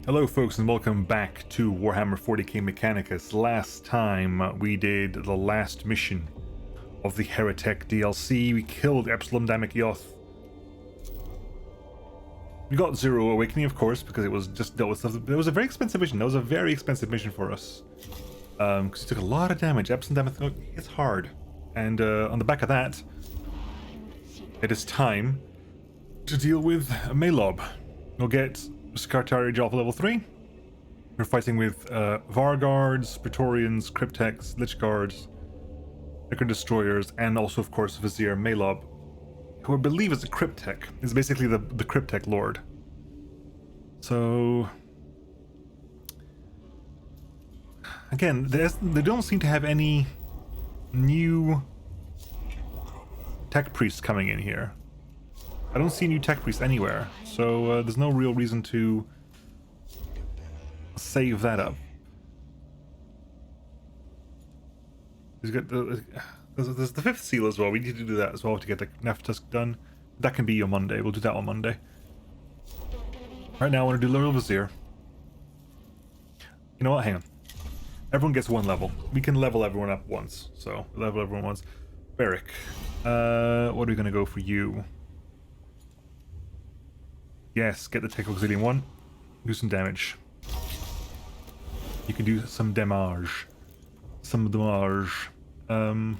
Hello folks and welcome back to Warhammer 40K Mechanicus. Last time we did the last mission of the Heretic DLC. We killed Epsilon Damek Yoth. We got Zero Awakening, of course, because it was just dealt with stuff. It was a very expensive mission. That was a very expensive mission for us. Because it took a lot of damage. Epsilon Damek hits hard. And on the back of that, it is time to deal with Mhelob. We'll get Skartari Jolf level 3. We're fighting with Varguards, Praetorians, Cryptex, Lich Guards, Necron Destroyers, and also, of course, Vizier Mhelob, who I believe is a Cryptech. Is basically the Cryptech Lord. So again, they don't seem to have any new tech priests coming in here. I don't see new tech priests anywhere, so there's no real reason to save that up. There's the fifth seal as well. We need to do that as well to get the Neftusk done. That can be on Monday. We'll do that on Monday. Right now I want to do Little Vizier. You know what? Hang on. Everyone gets one level. We can level everyone up once. So, level everyone once. Beric. What are we going to go for you? Yes, get the Tech Auxilium 1. Do some damage. You can do some damage. Some damage. You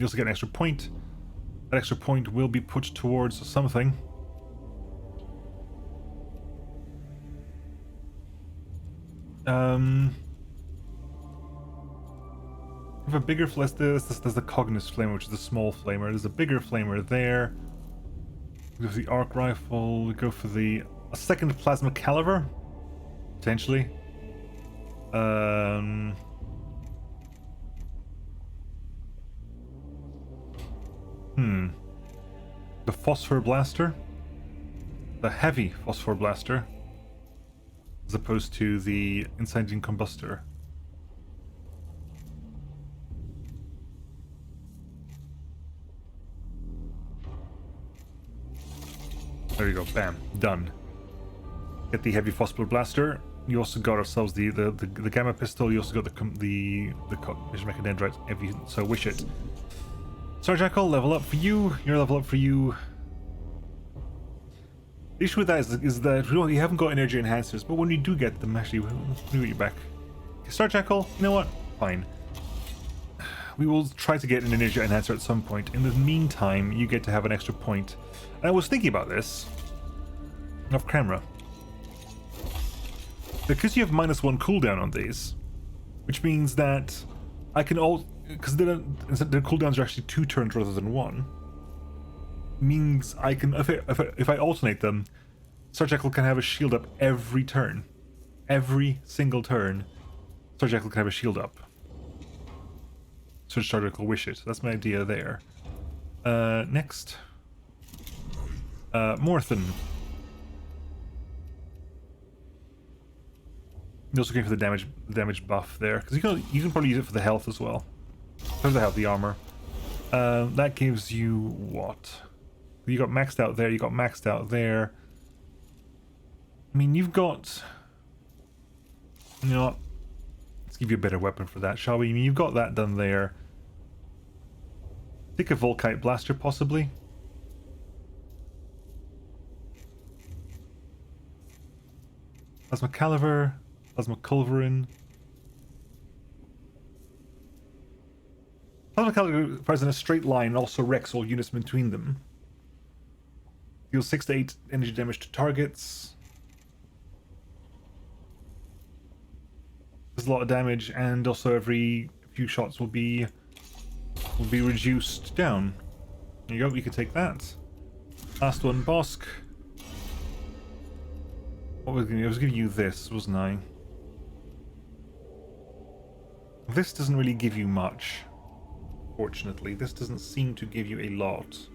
also get an extra point. That extra point will be put towards something. We have a bigger there's the Cognis Flamer, which is a small flamer. There's a bigger flamer there. We go for the arc rifle. We go for a second plasma caliber, potentially. The phosphor blaster, the heavy phosphor blaster, as opposed to the incendium combustor. There you go, bam, done. Get the heavy phosphor blaster. You also got ourselves the gamma pistol. You also got the Mechadendrite, if you so wish it. Sarjackal, level up for you. You're level up for you. The issue with that is that you haven't got energy enhancers, but when you do get them, actually, we'll get you back. Okay, Sarjackal, you know what? Fine. We will try to get an energy enhancer at some point. In the meantime, you get to have an extra point. And I was thinking about this off camera. Because you have -1 cooldown on these, which means that I can because their cooldowns are actually 2 turns rather than 1, means I can, if I alternate them, Sarjackal can have a shield up every turn. Every single turn, Sarjackal can have a shield up. So Sarjackal wish it. That's my idea there. Next. Morthen. You're also going for the damage buff there, because you can probably use it for the health as well. For the health, the armor. That gives you what? You got maxed out there. You got maxed out there. I mean, you've got. You know what? Let's give you a better weapon for that, shall we? I mean, you've got that done there. Take a Volkite blaster, possibly. Plasma Caliver, Plasma Culverin. Plasma Caliver fires in a straight line and also wrecks all units between them. Deals 6 to 8 energy damage to targets. There's a lot of damage, and also every few shots will be reduced down. There you go, you can take that. Last one, Bosk. What was I was giving you this, wasn't I? This doesn't really give you much. Fortunately, this doesn't seem to give you a lot.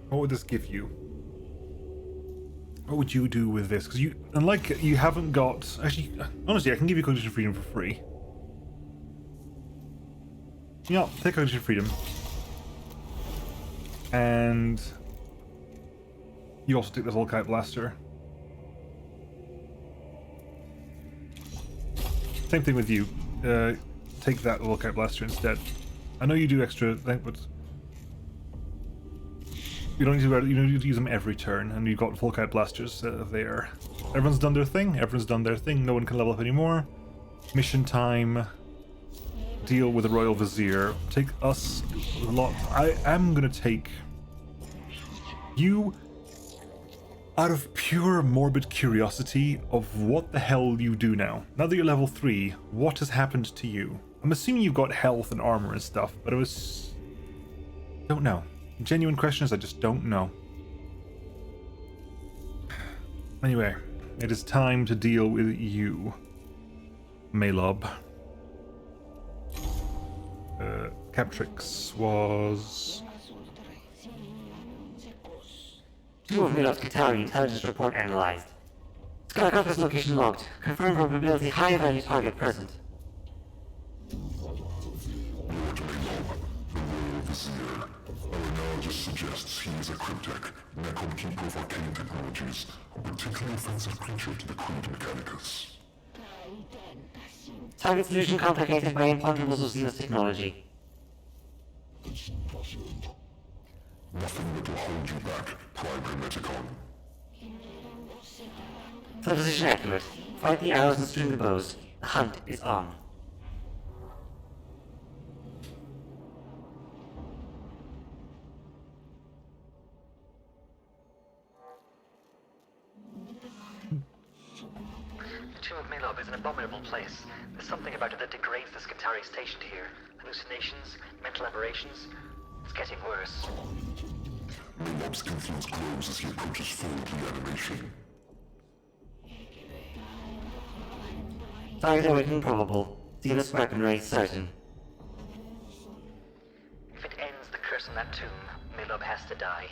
What would this give you? What would you do with this? Because unlike you haven't got. Actually, honestly, I can give you cognition freedom for free. Yeah, take cognition freedom. And You also take the Volkite Blaster. Same thing with you. Take that Volkite Blaster instead. I know you do extra thing, but you don't need to use them every turn, and you've got Volkite Blasters there. Everyone's done their thing. Everyone's done their thing. No one can level up anymore. Mission time. Deal with the Royal Vizier. Take us a lot. I am gonna take you out of pure morbid curiosity of what the hell you do now. Now that you're level 3, what has happened to you? I'm assuming you've got health and armor and stuff, but don't know. Genuine questions, I just don't know. Anyway, it is time to deal with you, Mhelob. Captrix was... Two of Mhelob's Qatari intelligence report analyzed. Skycrafter's location logged. Confirmed probability high value target present. Our analysis suggests he is a cryptech, Necron keeper of arcane technologies, a particularly offensive creature to the Crude Mechanicus. Target solution complicated by imponderable Xenos technology. Nothing that will hold you back, Prime Hermeticon. Supposition accurate. Fight the arrows and string the bows. The hunt is on. The tomb of Mhelob is an abominable place. There's something about it that degrades the Skitarii stationed here. Hallucinations, mental aberrations. It's getting worse. Mhelob's influence grows as he approaches full reanimation. Target awakening probable. Xenos weaponry certain. If it ends the curse on that tomb, Mhelob has to die.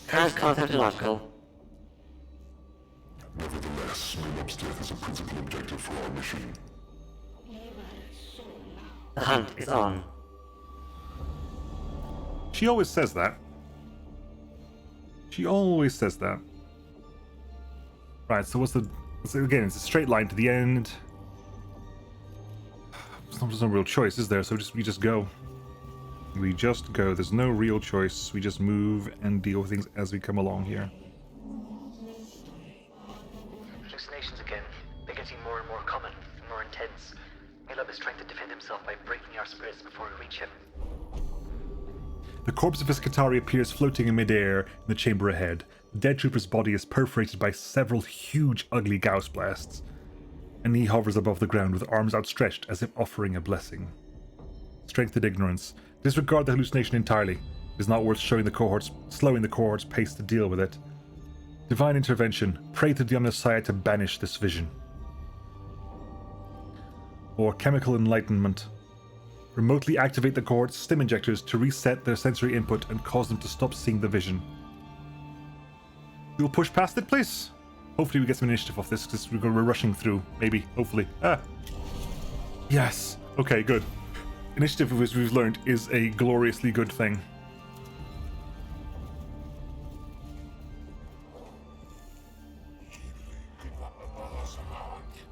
Current concept illogical. Nevertheless, Mhelob's death is a principal objective for our mission. The hunt is on. She always says that. She always says that. Right, so again, it's a straight line to the end. There's no real choice, is there? So we just go. We just go. There's no real choice. We just move and deal with things as we come along here. Hallucinations again. They're getting more and more common, and more intense. Mhelob is trying to defend himself by breaking our spirits before we reach him. The corpse of his Qatari appears floating in midair in the chamber ahead. The dead trooper's body is perforated by several huge, ugly Gauss blasts, and he hovers above the ground with arms outstretched as if offering a blessing. Strength and ignorance. Disregard the hallucination entirely. It is not worth slowing the cohort's pace to deal with it. Divine intervention. Pray to the Omnissiah to banish this vision. Or chemical enlightenment. Remotely activate the cohort's stim injectors to reset their sensory input and cause them to stop seeing the vision. We'll push past it, please. Hopefully we get some initiative off this, because we're rushing through. Maybe. Hopefully. Yes. Okay, good. Initiative, as we've learned, is a gloriously good thing.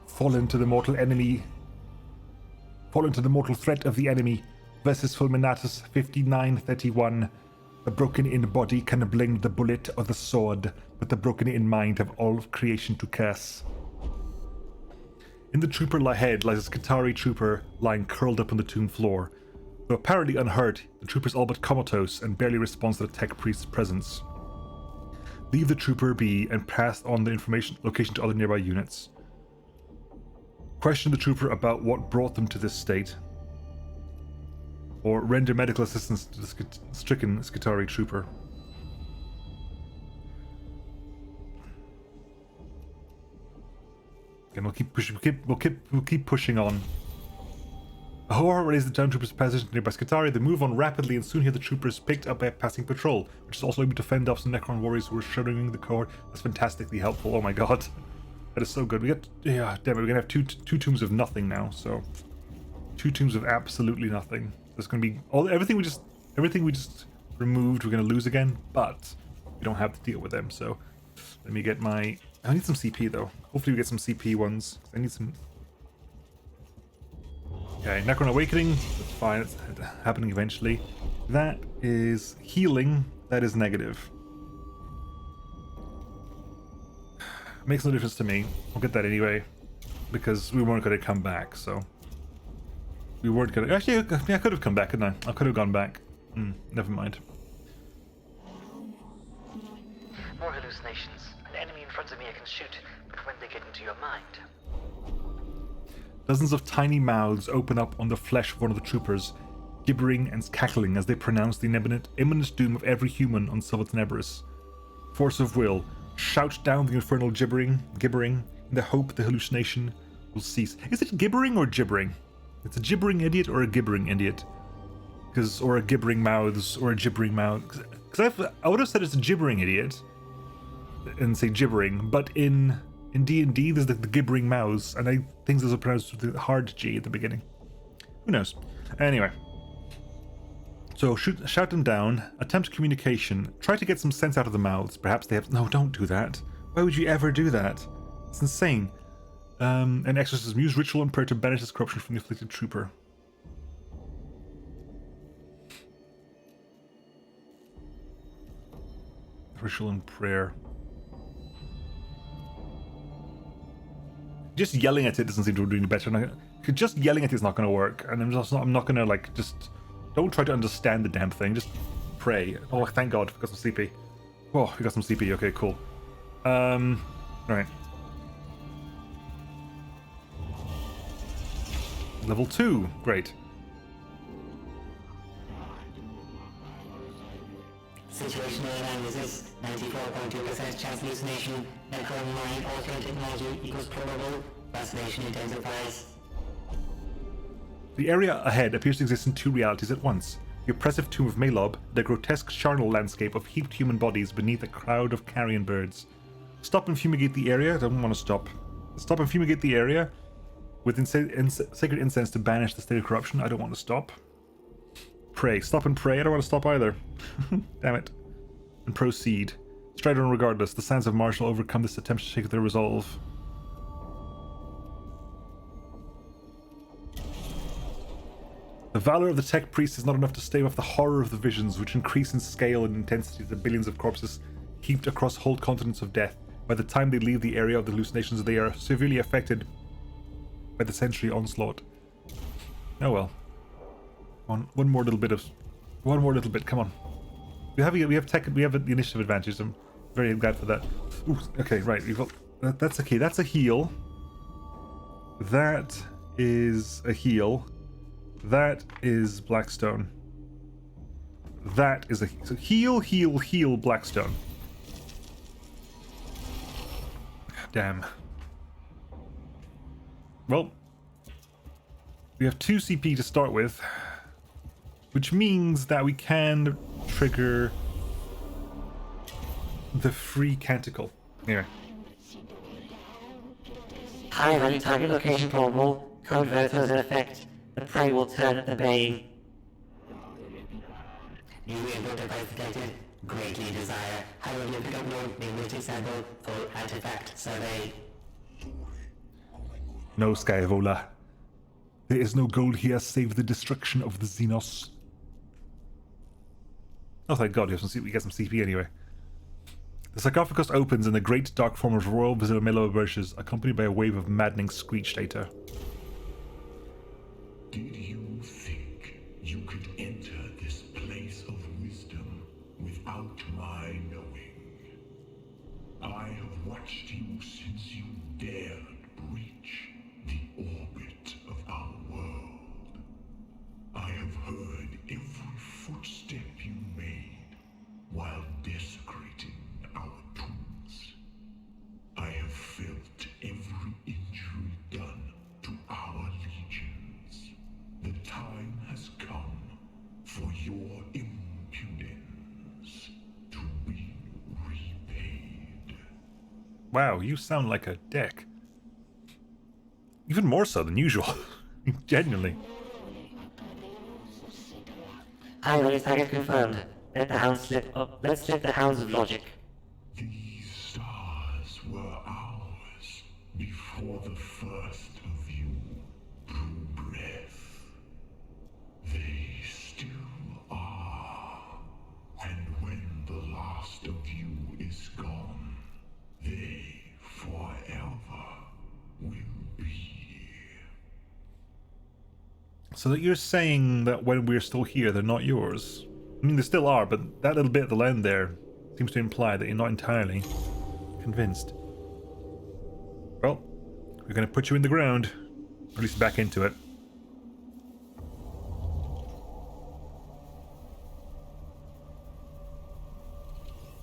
Fall into the mortal enemy. Fall into the mortal threat of the enemy. Versus Fulminatus 5931. The broken-in body can blend the bullet or the sword, but the broken-in mind have all of creation to curse. In the trooper ahead lies a Qatari trooper lying curled up on the tomb floor. Though apparently unhurt, the trooper is all but comatose and barely responds to the tech priest's presence. Leave the trooper be and pass on the location to other nearby units. Question the trooper about what brought them to this state. Or render medical assistance to the stricken Qatari trooper. And we'll keep pushing. We'll keep pushing on. A horror raised the down troopers' position nearby Qatari. They move on rapidly and soon hear the troopers picked up by a passing patrol, which is also able to fend off some Necron warriors who are shadowing the cohort. That's fantastically helpful. Oh my god, that is so good. We get damn it. We're gonna have two tombs of nothing now. So 2 tombs of absolutely nothing. There's gonna be everything we just removed, we're going to lose again, but we don't have to deal with them. So let me get my... I need some CP though. Hopefully we get some CP ones. I need some... Okay, Necron Awakening. That's fine. It's happening eventually. That is healing. That is negative. Makes no difference to me. I'll get that anyway, because we weren't going to come back, so... We weren't going to... Actually, I could have come back, couldn't I? I could have gone back. Never mind. More hallucinations. An enemy in front of me I can shoot, but when they get into your mind... Dozens of tiny mouths open up on the flesh of one of the troopers, gibbering and cackling as they pronounce the imminent doom of every human on Silva Tenebris. Force of will, shout down the infernal gibbering, in the hope the hallucination will cease. Is it gibbering or gibbering? It's a gibbering idiot or a gibbering idiot? Or a gibbering mouths, or a gibbering mouth. Because I would have said it's a gibbering idiot, and say gibbering, but in D&D there's the gibbering mouths, and I think those are pronounced with the hard G at the beginning. Who knows? Anyway. So shout them down, attempt communication, try to get some sense out of the mouths. Perhaps they have... No, don't do that. Why would you ever do that? It's insane. An exorcism. Use ritual and prayer to banish this corruption from the afflicted trooper. Ritual and prayer. Just yelling at it doesn't seem to be doing better. Just yelling at it is not going to work, and I'm not going to like just... Don't try to understand the damn thing. Just pray. Oh, thank God, we got some CP. Oh, we got some CP. Okay, cool. Right. Level 2. Great. Situational analysis. 94.2% chance hallucination. Necron mind altering technology equals probable. Fascination intensifies. The area ahead appears to exist in two realities at once. The oppressive tomb of Mhelob, the grotesque charnel landscape of heaped human bodies beneath a crowd of carrion birds. Stop and fumigate the area. I don't want to stop. Stop and fumigate the area with sacred incense to banish the state of corruption. I don't want to stop. Pray. Stop and pray. I don't want to stop either. Damn it. And proceed. Stride on regardless. The sands of Marshall overcome this attempt to shake their resolve. The valor of the tech priest is not enough to stave off the horror of the visions, which increase in scale and intensity to billions of corpses heaped across whole continents of death. By the time they leave the area of the hallucinations, they are severely affected by the century onslaught. Oh well. One more little bit. Come on. We have the initiative advantage. I'm very glad for that. Ooh, okay, right. We've got that's okay. That's a heal. That is a heal. That is Blackstone. That is a... So heal, Blackstone. Damn. Well, we have 2 CP to start with, which means that we can trigger the free canticle. Anyway. High value target location probable. Code verifers in effect. The prey will turn at the bay. New input device detected. Greatly desire. However, pick up node magnetic sample for artifact survey. No, Skyvola. There is no goal here save the destruction of the Xenos. Oh, thank God, we get some CP anyway. The sarcophagus opens and the great dark form of Royal Visitor Mhelob emerges, accompanied by a wave of maddening screech data. Did you think you could enter this place of wisdom without my knowing? I have watched you since you dared breach the orbit of our world. I have heard every footstep you made while desecrating our tombs. I have felt every injury done to our legions. The time has come for your impudence to be repaid. Wow, you sound like a dick. Even more so than usual. Genuinely. High value target confirmed. Let the hounds slip up. Let's slip the hounds of logic. These stars were ours before the first of you drew breath. They still are. And when the last of you is gone, they forever will be. So that you're saying that when we're still here, they're not yours? I mean, they still are, but that little bit at the end there seems to imply that you're not entirely convinced. Well, we're going to put you in the ground, or at least back into it.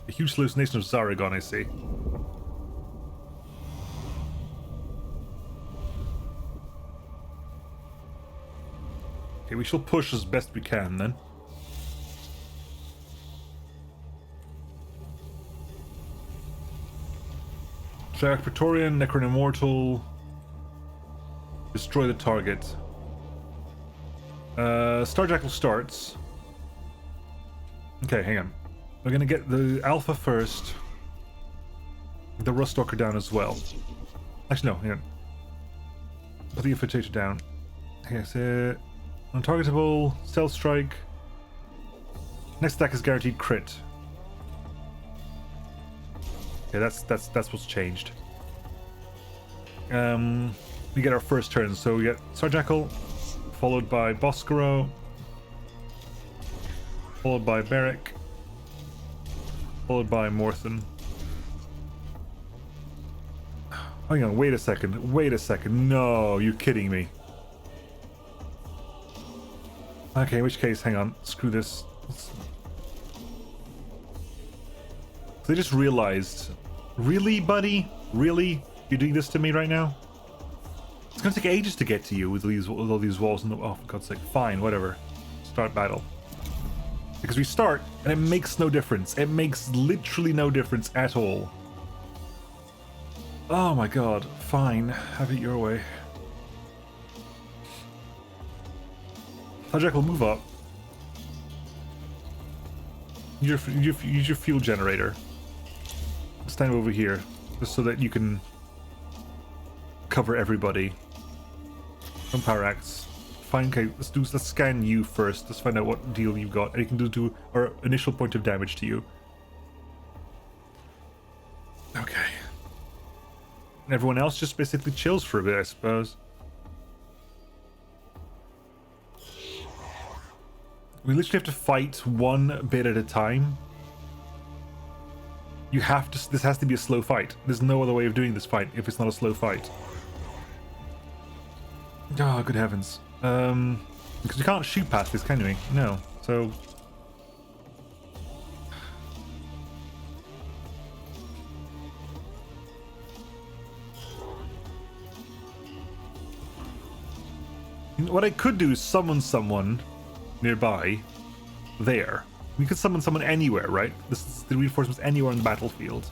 A huge hallucination of Zaragon, I see. Okay, we shall push as best we can then. Triarch Praetorian, Necron Immortal. Destroy the target. Starjackal starts. Okay, hang on. We're gonna get the Alpha first. The Ruststalker down as well. Actually, no, hang on. Put the Infiltrator down. Okay, so untargetable, Stealth Strike. Next attack is guaranteed crit. Okay, that's what's changed. We get our first turn, so we get Starjackal, followed by Boscaro, followed by Beric, followed by Morthen. Hang on, wait a second. No, you're kidding me. Okay, in which case, hang on, screw this. They just realized. Really, buddy? Really? You're doing this to me right now? It's gonna take ages to get to you with all these walls and oh, for God's sake. Fine, whatever. Start battle. Because we start, and it makes no difference. It makes literally no difference at all. Oh my god. Fine. Have it your way. Jack will move up. Use your fuel generator. Stand over here, just so that you can cover everybody. Some power acts. Fine, okay, let's scan you first. Let's find out what deal you got. And you can do our initial point of damage to you. Okay. And everyone else just basically chills for a bit, I suppose. We literally have to fight one bit at a time. You have to. This has to be a slow fight. There's no other way of doing this fight if it's not a slow fight. Oh, good heavens. Because you can't shoot past this, can we? No. So. What I could do is summon someone nearby there. We could summon someone anywhere, right? This is the reinforcements anywhere on the battlefield.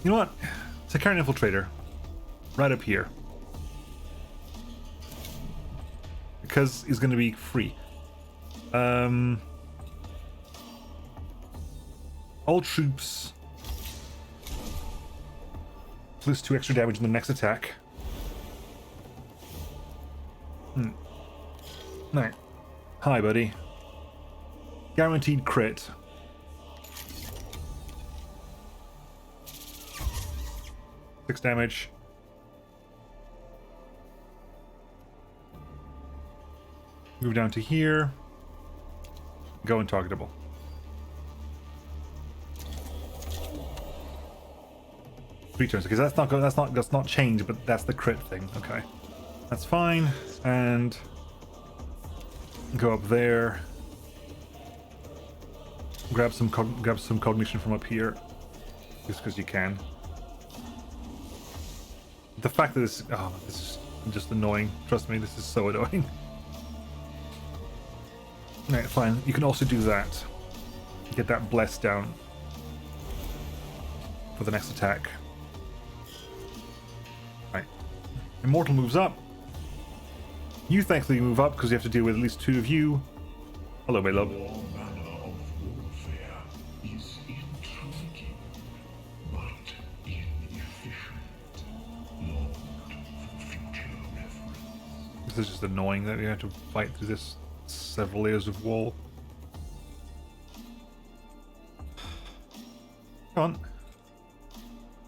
You know what? It's a Carrion Infiltrator. Right up here. Because he's going to be free. All troops. Plus 2 extra damage in the next attack. No. Hi, buddy. Guaranteed crit. Six damage. Move down to here. Go untargetable. Three turns, because that's not change, but that's the crit thing. Okay, that's fine. And go up there. Grab some cognition from up here, just because you can. The fact that this is just annoying. Trust me, this is so annoying. Alright, fine. You can also do that. Get that bless down for the next attack. Right. Immortal moves up. You thankfully move up because you have to deal with at least 2 of you. Hello, Mhelob. All manner of warfare is intriguing, but inefficient. Logged for future reference. This is just annoying that we have to fight through this several layers of wall. Come on.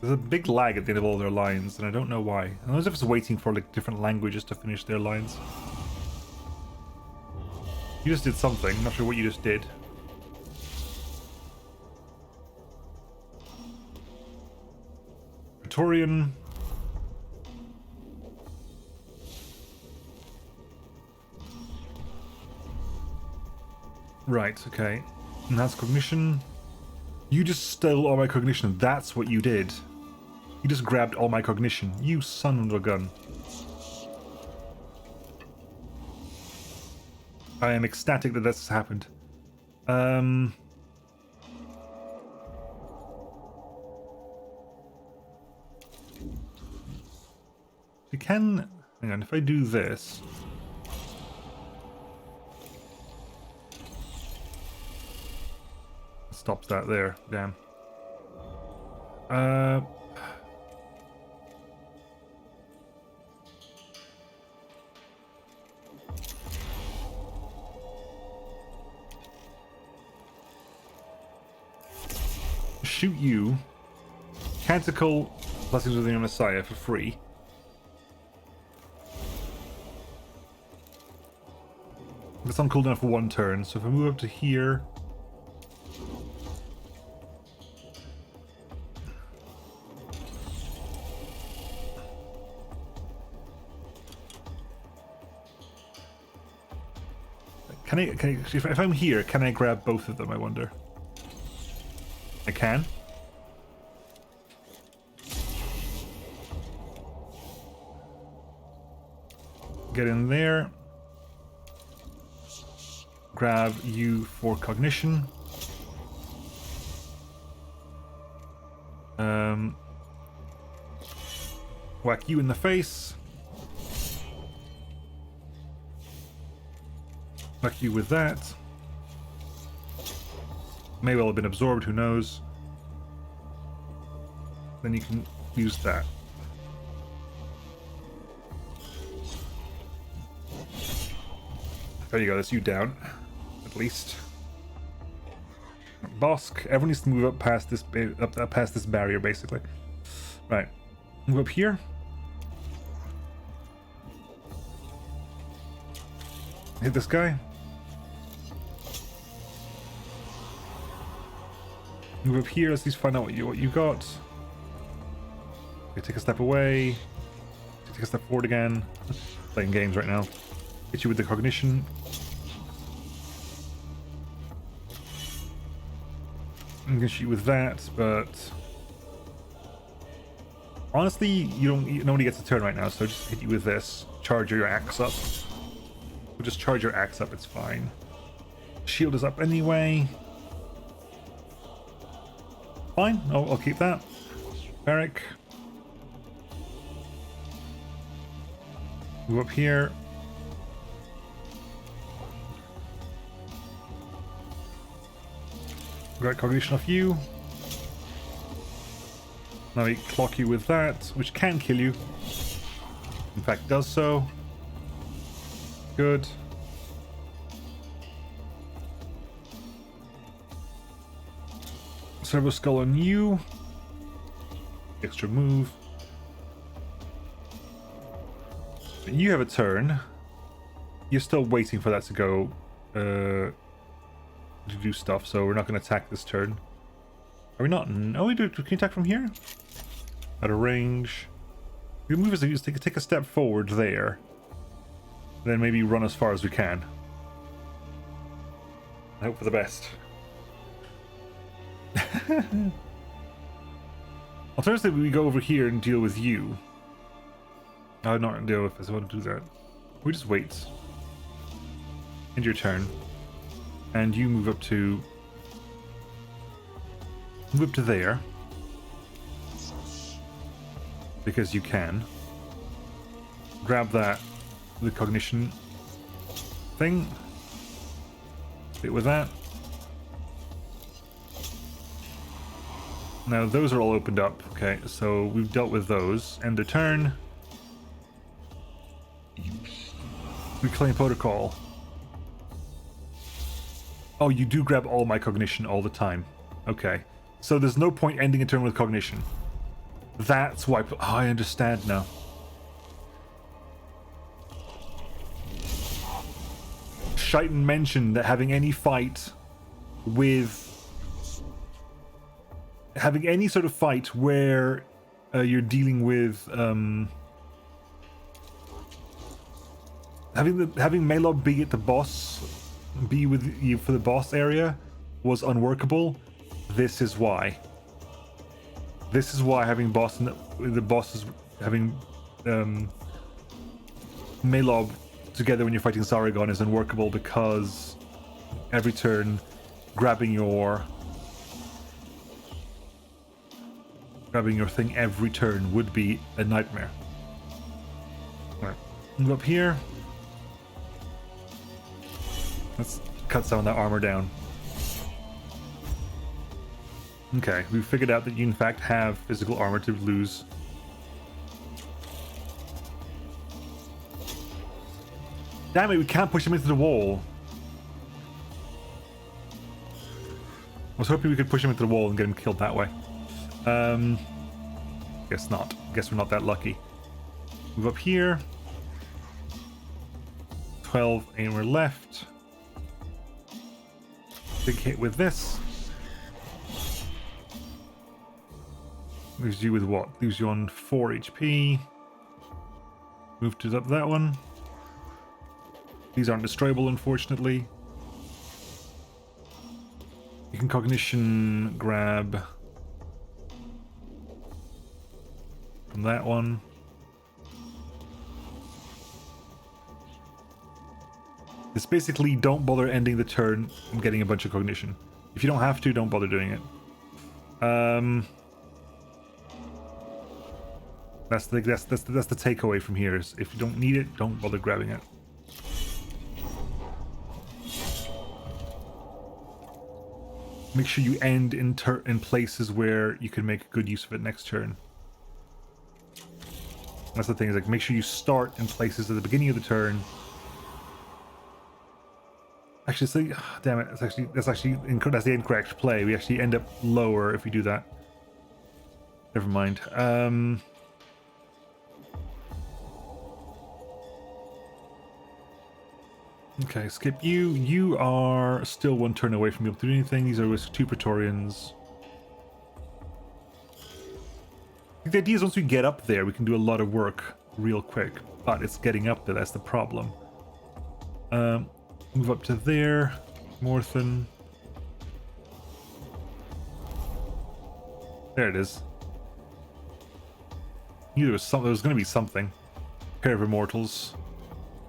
There's a big lag at the end of all their lines, and I don't know why. I was just waiting for like different languages to finish their lines. You just did something, not sure what you just did. Praetorian. Right, okay. And that's cognition. You just stole all my cognition. That's what you did. You just grabbed all my cognition. You son of a gun. I am ecstatic that this has happened. You can... Hang on, if I do this... Stops that there. Damn. Shoot you. Canticle Blessings of the Messiah for free. It's on cooldown for 1 turn, so if I move up to here... Can I, if I'm here, can I grab both of them, I wonder? I can? Get in there. Grab you for cognition. Whack you in the face. Whack you with that. May well have been absorbed, who knows. Then you can use that. There you go, that's you down. At least. Bosk, everyone needs to move up past this past this barrier, basically. Right. Move up here. Hit this guy. Move up here, let's at least find out what you got. Okay, take a step away. Take a step forward again. Playing games right now. Hit you with the cognition. I'm gonna shoot you with that, but honestly, nobody gets a turn right now, so just hit you with this. Charge your axe up. We'll just charge your axe up, it's fine. Shield is up anyway. Fine, I'll keep that. Barrack. Move up here. Great cognition off you. Now we clock you with that, which can kill you. In fact, does so. Good. Servo-Skull on you. Extra move. You have a turn. You're still waiting for that to go to do stuff, so we're not going to attack this turn. Are we not? No, we do. Can you attack from here? Out of range. Your move is to take a step forward there. Then maybe run as far as we can. I hope for the best. Alternatively, we go over here and deal with you. I'd not deal with this. I want to do that. We just wait. End your turn. And you move up to... Move up to there. Because you can. Grab that, the cognition thing. Sit with that. Now those are all opened up. Okay, so we've dealt with those. End of turn. Reclaim protocol. Oh, you do grab all my cognition all the time. Okay. So there's no point ending a turn with cognition. That's why... Oh, I understand now. Shaitan mentioned that having any fight with... Having any sort of fight where you're dealing with... Having Mhelob be at the boss... Be with you for the boss area was unworkable. This is why. This is why having boss in the bosses having Mhelob together when you're fighting Saragon is unworkable, because every turn grabbing your thing every turn would be a nightmare. All right, move up here. Let's cut some of that armor down. Okay, we figured out that you in fact have physical armor to lose. Damn it, we can't push him into the wall. I was hoping we could push him into the wall and get him killed that way. Guess not. Guess we're not that lucky. Move up here. 12 and we're left. Big hit with this. Leaves you with what? Leaves you on 4 HP. Move to up that one. These aren't destroyable, unfortunately. You can cognition grab from that one. It's basically don't bother ending the turn and getting a bunch of cognition. If you don't have to, don't bother doing it. That's the takeaway from here. Is if you don't need it, don't bother grabbing it. Make sure you end in places where you can make good use of it next turn. That's the thing. Is like make sure you start in places at the beginning of the turn. Actually, so, damn it! That's the incorrect play. We actually end up lower if we do that. Never mind. Okay, skip you. You are still one turn away from being able to do anything. These are with 2 Praetorians. The idea is once we get up there, we can do a lot of work real quick. But it's getting up there. That's the problem. Move up to there. Morthen. There it is. Knew there was something. There was going to be something. Pair of immortals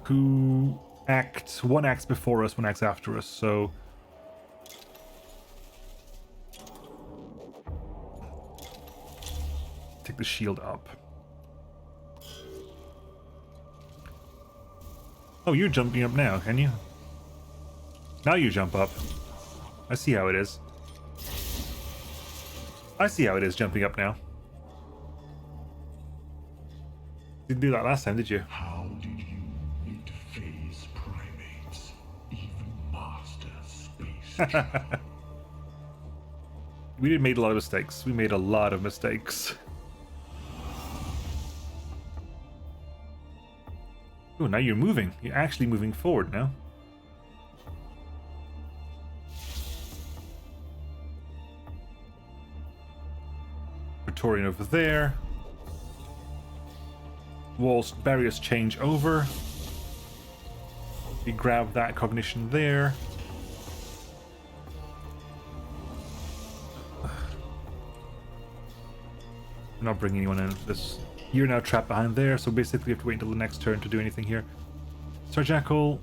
who act. One acts before us, one acts after us. So take the shield up. Oh, you're jumping up now, can you? Now you jump up. I see how it is. I see how it is jumping up now. Didn't do that last time, did you? How did you interface primates, even master space? We made a lot of mistakes. We made a lot of mistakes. Oh, now you're moving. You're actually moving forward now. Praetorian over there. Walls, barriers change over. We grab that cognition there. I'm not bringing anyone in. This, you're now trapped behind there, so basically we have to wait until the next turn to do anything here. Sir Jackal.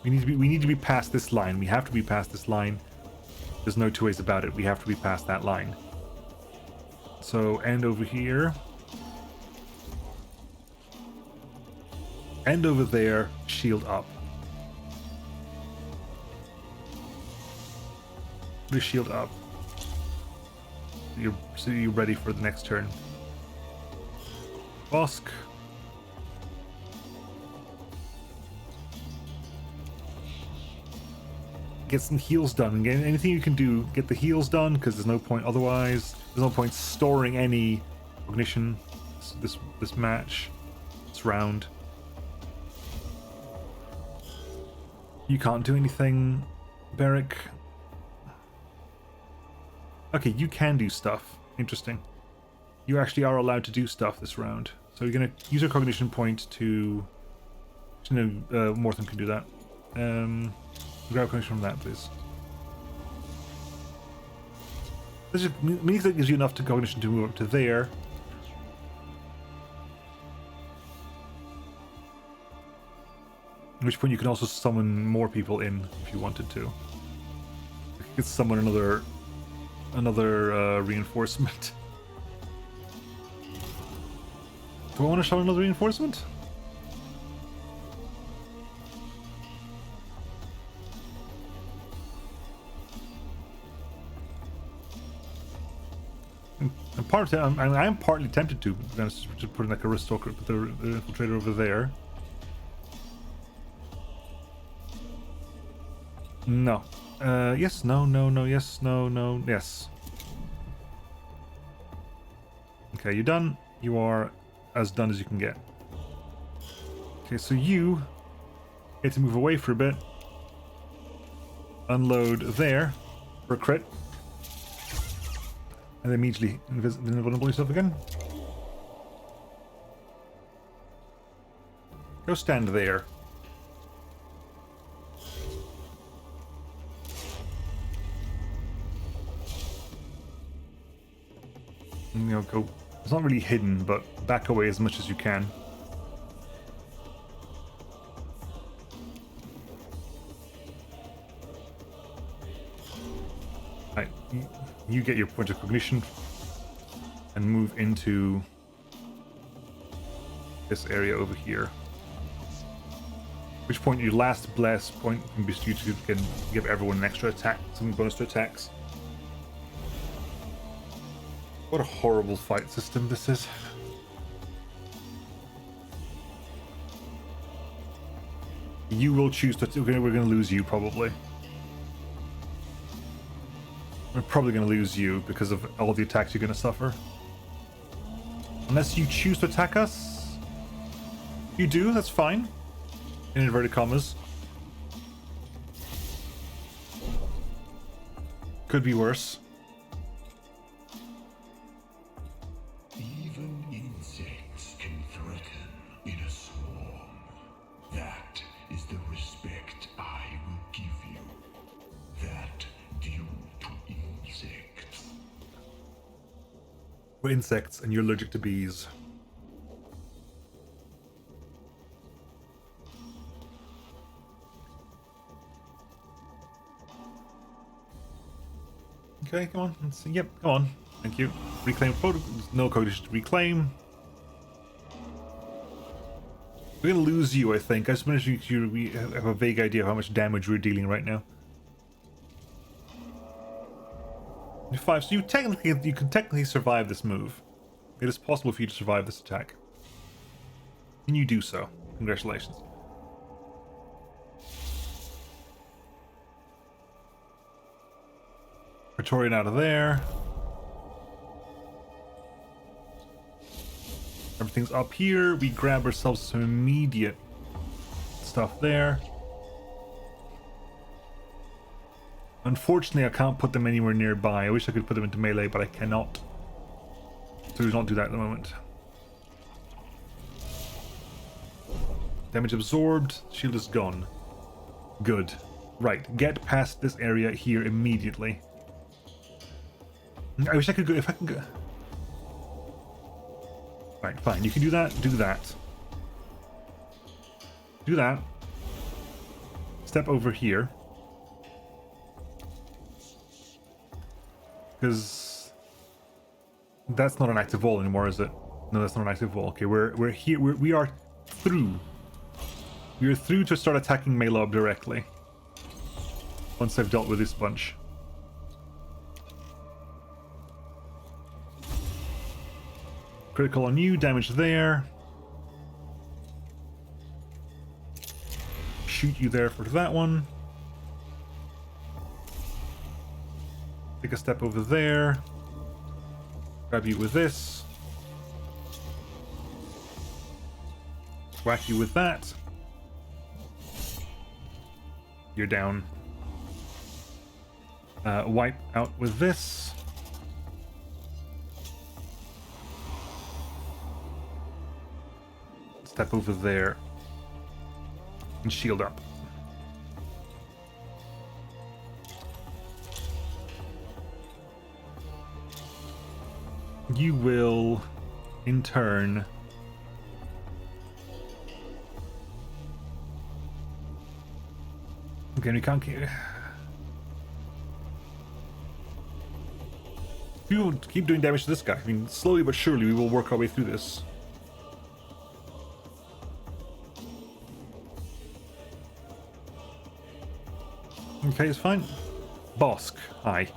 We need to be past this line. We have to be past this line. There's no two ways about it. We have to be past that line. So end over here. End over there, shield up. Please shield up. So you're ready for the next turn. Bosk. Get some heals done. Again, anything you can do, get the heals done, because there's no point otherwise. There's no point storing any cognition this match, this round. You can't do anything, Beric. Okay, you can do stuff. Interesting. You actually are allowed to do stuff this round. So you're gonna use a cognition point to. No, Mortham can do that. Grab cognition from that, please. This just means that gives you enough cognition to move up to there. At which point you can also summon more people in if you wanted to. You could summon another reinforcement. Do I want to summon another reinforcement? And part of it, I'm partly tempted to put in like a aristocrat, put the infiltrator over there. No. Yes, no, no, no, yes, no, no, yes. Okay, you're done. You are as done as you can get. Okay, so you get to move away for a bit. Unload there for a crit. And then immediately invulnerable yourself again. Go stand there. You know, go. It's not really hidden, but back away as much as you can. Right, you get your point of cognition and move into this area over here. At which point your last bless point can be used to give everyone an extra attack, some bonus to attacks. What a horrible fight system this is. You will choose to. We're going to lose you probably. We're probably going to lose you because of all the attacks you're going to suffer. Unless you choose to attack us. You do, that's fine. In inverted commas. Could be worse. Even insects can threaten in a swarm. That is the respect I will give you. That due to insects. We're insects and you're allergic to bees. Okay, come on. Let's see. Yep, come on. Thank you. Reclaim protocol. No cognition to reclaim. We're gonna lose you, I think. I just want to we have a vague idea of how much damage we're dealing right now. 5. So you can technically survive this move. It is possible for you to survive this attack. Can you do so? Congratulations. Praetorian out of there. Everything's up here. We grab ourselves some immediate stuff there. Unfortunately, I can't put them anywhere nearby. I wish I could put them into melee, but I cannot. So we don't do that at the moment. Damage absorbed. Shield is gone. Good. Right. Get past this area here immediately. I wish I could go. If I can go. Right, fine. You can do that. Do that. Do that. Step over here. Because That's not an active wall anymore, is it? No, that's not an active wall. Okay, we're here. We are through. We are through to start attacking Mhelob directly. Once I've dealt with this bunch. Critical on you, damage there. Shoot you there for that one. Take a step over there. Grab you with this. Whack you with that. You're down. Wipe out with this. Step over there. And shield up. You will, in turn, okay, we can't keep. We will keep doing damage to this guy. I mean, slowly but surely we will work our way through this. Okay, it's fine. Bosk, hi.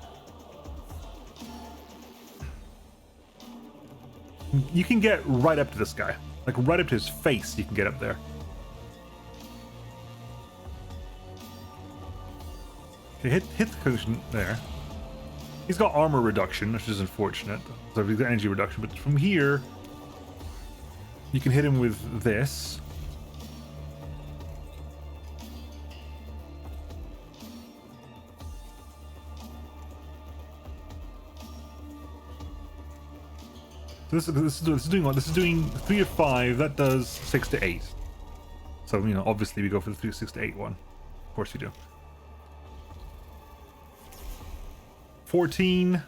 You can get right up to this guy. Like, right up to his face, you can get up there. Okay, hit the cushion there. He's got armor reduction, which is unfortunate. So he's got energy reduction, but from here, you can hit him with this. So this is doing what? This is doing 3 to 5. That does 6 to 8. So, you know, obviously we go for the 3 to 6 to 8 one. Of course you do. 14.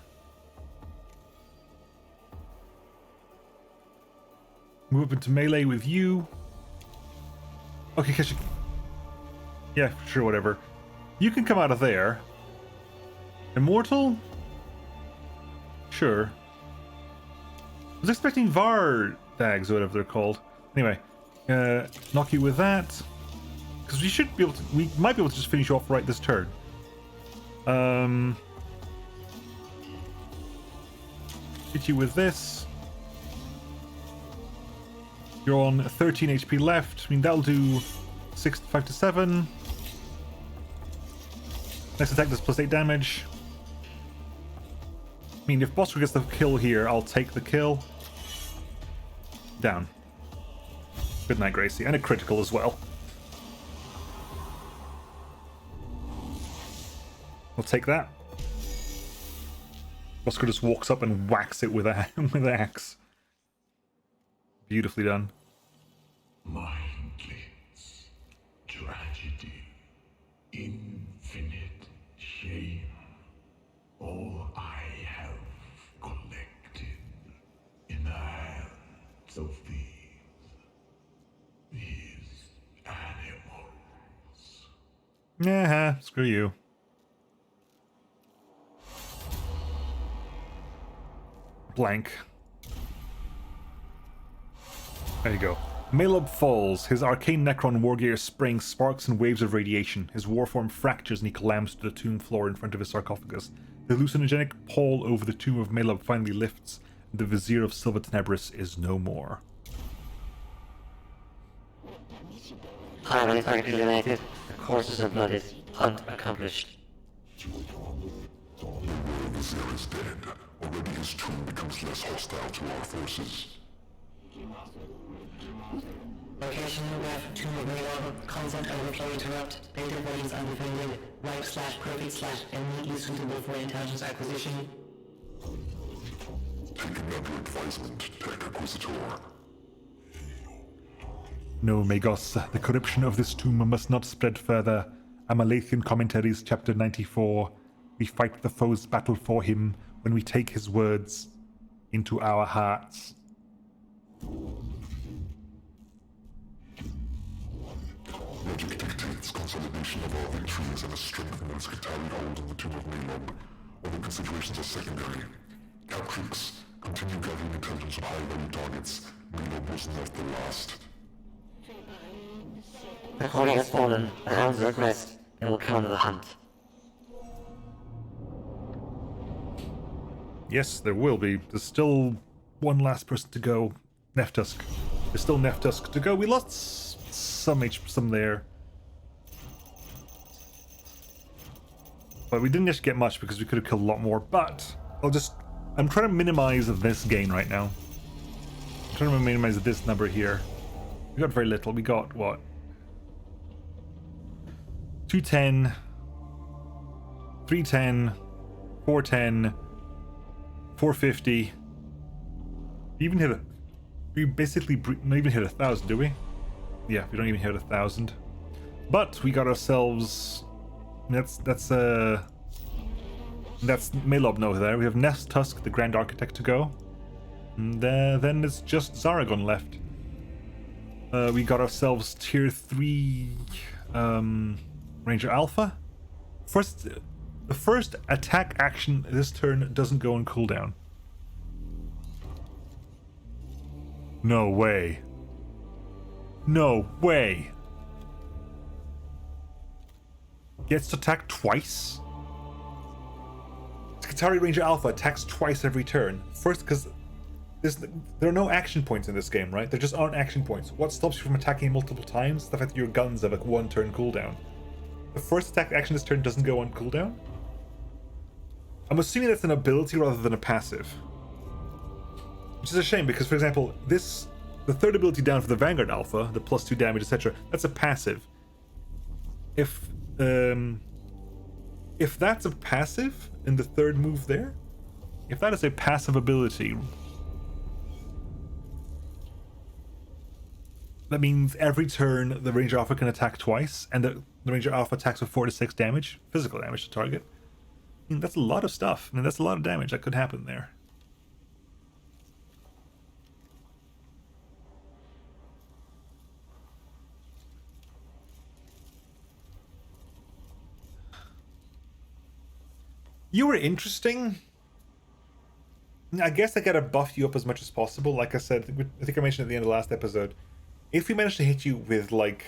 Move up into melee with you. Okay, Kesha. Yeah, sure, whatever. You can come out of there. Immortal? Sure. I was expecting Var dags or whatever they're called. Anyway, knock you with that. Because we should be able to, we might be able to just finish off right this turn. Hit you with this. You're on 13 HP left. I mean, that'll do 5 to 7. Next attack does +8 damage. I mean, if Bosker gets the kill here, I'll take the kill. Down. Good night, Gracie. And a critical as well. We'll take that. Bosker just walks up and whacks it with an axe. Beautifully done. Mindless tragedy, infinite shame. All I have collected in the hands of these animals. Yeah, screw you. Blank. There you go. Mhelob falls. His arcane Necron wargear spraying sparks and waves of radiation. His warform fractures and he collapses to the tomb floor in front of his sarcophagus. The hallucinogenic pall over the tomb of Mhelob finally lifts, and the vizier of Silva Tenebris is no more. Primary target eliminated. The courses of blood is hunt accomplished. The vizier is dead. Already his tomb becomes less hostile to our forces. Location graph, Tomb of Mhelob, content overflow interrupt, data volumes undefended, wipe/profit/immediately suitable for intelligence acquisition. Taking under advisement, Tech Acquisitor. No, Magos, the corruption of this tomb must not spread further. Amalathian Commentaries, Chapter 94. We fight the foe's battle for him when we take his words into our hearts. Logic dictates consolidation of our victories and a strengthened Skitari hold on the Tomb of Mhelob. Other considerations are secondary. Catrix, Continue gathering intelligence of high-value targets. Mhelob wasn't left the last. The quarry has fallen, the hounds are at rest, and will counter the hunt. Yes, there will be. There's still one last person to go. Neftusk. There's still Neftusk to go. We lost some there. But we didn't actually get much because we could have killed a lot more. But I'm trying to minimize this gain right now. I'm trying to minimize this number here. We got very little. We got what? 210, 310, 410, 450. We basically not even hit 1,000, do we? Yeah, we don't even hit 1,000. But we got ourselves. That's Mhelob over there. We have Neftusk, the Grand Architect, to go. And then it's just Zaragon left. We got ourselves tier 3 Ranger Alpha. The first attack action this turn doesn't go on cooldown. No way. No way. Gets to attack twice? Skitarii Ranger Alpha attacks twice every turn. First, because there are no action points in this game, right? There just aren't action points. What stops you from attacking multiple times? The fact that your guns have like 1 turn cooldown. The first attack action this turn doesn't go on cooldown? I'm assuming that's an ability rather than a passive. Which is a shame because, for example, the third ability down for the Vanguard Alpha, the +2 damage, etc., that's a passive. If that's a passive in the third move there, if that is a passive ability, that means every turn the Ranger Alpha can attack twice, and the Ranger Alpha attacks with 4 to 6 damage, physical damage to target. I mean, that's a lot of stuff. I mean, that's a lot of damage that could happen there. You were interesting. I guess I gotta buff you up as much as possible. Like I said, I think I mentioned at the end of the last episode, if we manage to hit you with like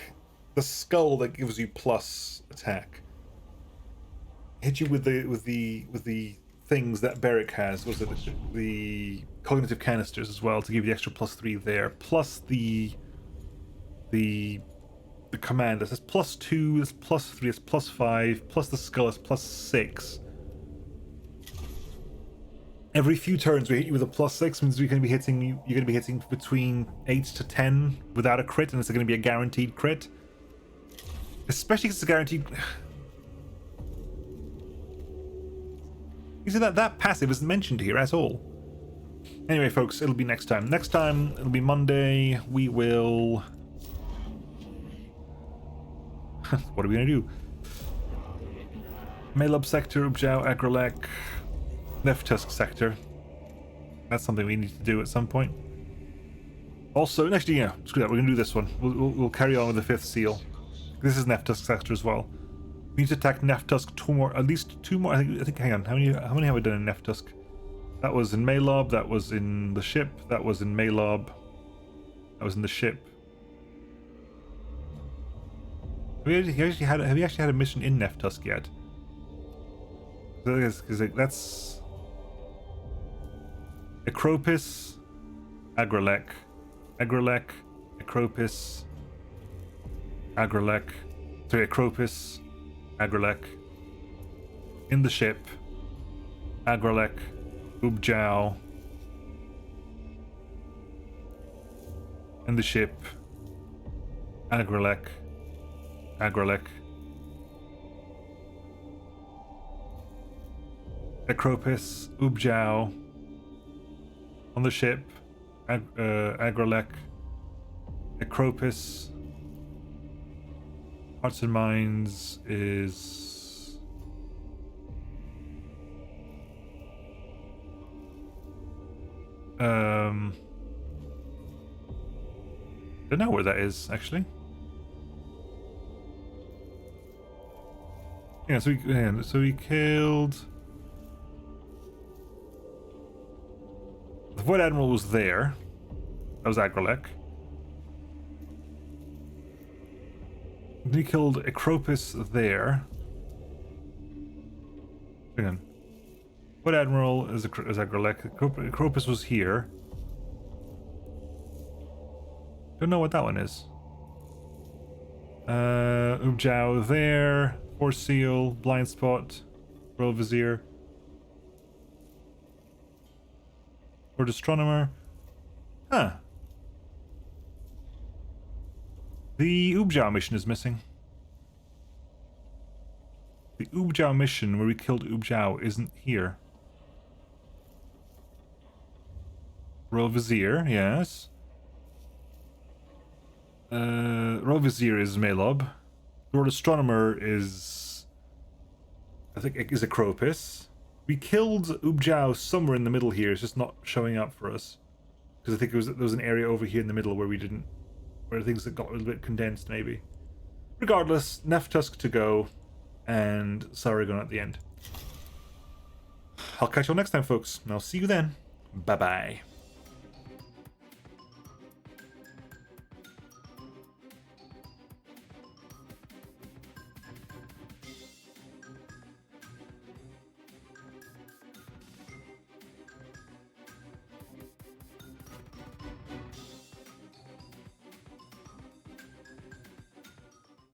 the skull that gives you plus attack, hit you with the things that Beric has, was it the cognitive canisters as well to give you the extra +3 there, plus the command that says +2, it's +3, it's +5, plus the skull is +6. Every few turns we hit you with a +6 means you're going to be hitting between 8 to 10 without a crit, and it's going to be a guaranteed crit. Especially because it's a guaranteed. You see that passive isn't mentioned here at all. Anyway, folks, it'll be next time. Next time it'll be Monday. We will. What are we gonna do? Mhelob sector, Ubjao, Agrelek, Neftusk sector. That's something we need to do at some point. Also, actually, yeah, screw that. We're gonna do this one. We'll carry on with the 5th seal. This is Neftusk sector as well. We need to attack Neftusk at least 2 more. I think. Hang on. How many have we done in Neftusk? That was in Mhelob. That was in the ship. That was in Mhelob. That was in the ship. Have you actually had a mission in Neftusk yet? Because that's Acropis, Agrelek, Acropis, Agrelek. Sorry, Acropis, Agrelek. In the ship, Agrelek, Ubjao. In the ship, Agrelek, Acropis, Ubjao. On the ship, Agrelek, Acropis. Hearts and Minds is don't know where that is actually. Yeah, so we killed. Void Admiral was there. That was Agrelek. He killed Acropis there. Hang on. Void Admiral is Agrelek. Acropis was here. Don't know what that one is. Ubjao there. Force Seal. Blind Spot. Royal Vizier. Lord Astronomer. Huh. The Ubjao mission is missing. The Ubjao mission where we killed Ubjao isn't here. Royal Vizier, yes. Royal Vizier is Mhelob. Lord Astronomer is... I think is Acropis. We killed Ubjao somewhere in the middle here. It's just not showing up for us. Because I think there was an area over here in the middle where we didn't... where things that got a little bit condensed, maybe. Regardless, Neftusk to go, and Sargon at the end. I'll catch you all next time, folks, and I'll see you then. Bye-bye.